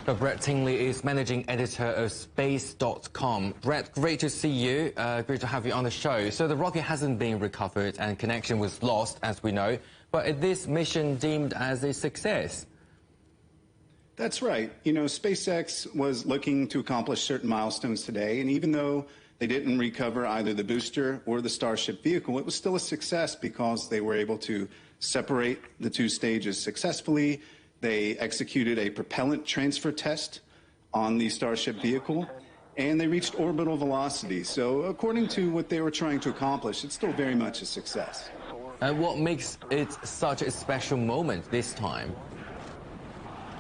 Brett Tingley is managing editor of Space.com. Brett, great to see you. Great to have you on the show. So the rocket hasn't been recovered and connection was lost, as we know. But is this mission deemed as a success? That's right. You know, SpaceX was looking to accomplish certain milestones today, and even though they didn't recover either the booster or the Starship vehicle, it was still a success because they were able to separate the two stages successfully. They executed a propellant transfer test on the Starship vehicle, and they reached orbital velocity. So according to what they were trying to accomplish, it's still very much a success. And what makes it such a special moment this time?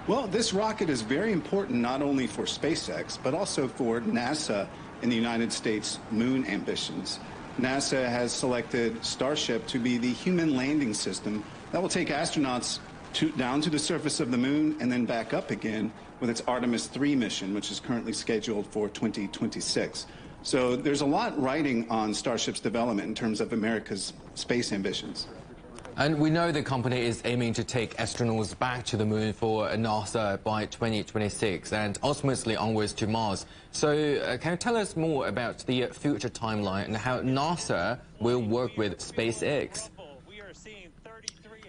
Well, this rocket is very important not only for SpaceX, but also for NASA and the United States moon ambitions. NASA has selected Starship to be the human landing system that will take astronauts down to the surface of the moon and then back up again with its Artemis 3 mission, which is currently scheduled for 2026. So there's a lot riding on Starship's development in terms of America's space ambitions. And we know the company is aiming to take astronauts back to the moon for NASA by 2026 and ultimately onwards to Mars. So can you tell us more about the future timeline and how NASA will work with SpaceX?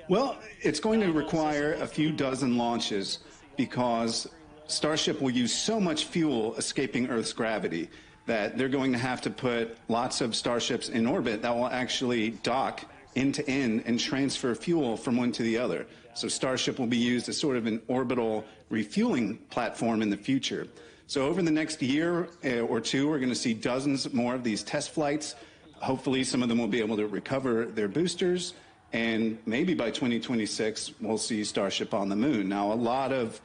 Well, it's going to require a few dozen launches because Starship will use so much fuel escaping Earth's gravity that they're going to have to put lots of Starships in orbit that will actually dock end to end and transfer fuel from one to the other. So Starship will be used as sort of an orbital refueling platform in the future. So over the next year or two, we're going to see dozens more of these test flights. Hopefully some of them will be able to recover their boosters, and maybe by 2026 we'll see Starship on the moon. Now, a lot of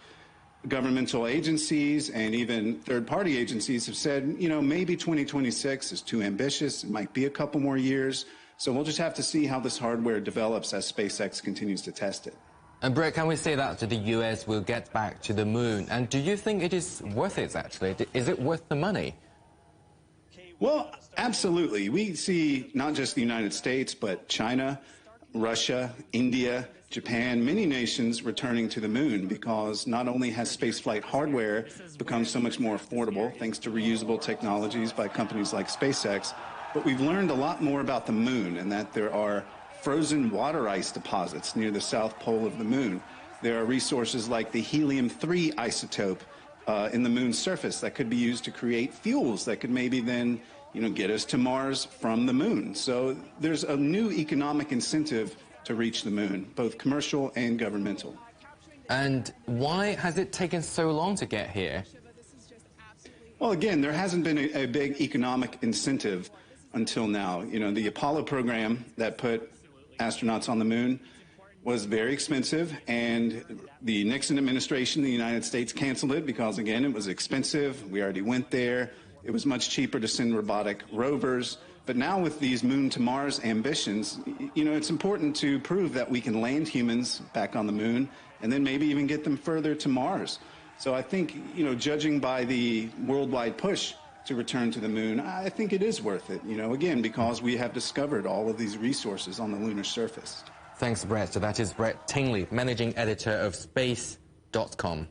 governmental agencies and even third-party agencies have said, you know, maybe 2026 is too ambitious. It might be a couple more years. So we'll just have to see how this hardware develops as SpaceX continues to test it. And Brett, can we say that the US will get back to the moon? And do you think it is worth it, actually? Is it worth the money? Well, absolutely. We see not just the United States, but China, Russia, India, Japan, many nations returning to the moon because not only has spaceflight hardware become so much more affordable thanks to reusable technologies by companies like SpaceX, but we've learned a lot more about the moon and that there are frozen water ice deposits near the south pole of the moon. There are resources like the helium-3 isotope in the moon's surface that could be used to create fuels that could maybe then, you know, get us to Mars from the moon. So there's a new economic incentive to reach the moon, both commercial and governmental. And why has it taken so long to get here? Well, again, there hasn't been a big economic incentive until now. You know, the Apollo program that put astronauts on the moon was very expensive, and the Nixon administration in the United States canceled it because, again, it was expensive. We already went there. It was much cheaper to send robotic rovers. But now with these moon to Mars ambitions, you know, it's important to prove that we can land humans back on the moon and then maybe even get them further to Mars. So I think, you know, judging by the worldwide push to return to the moon, I think it is worth it, you know, again, because we have discovered all of these resources on the lunar surface. Thanks, Brett. So that is Brett Tingley, managing editor of Space.com.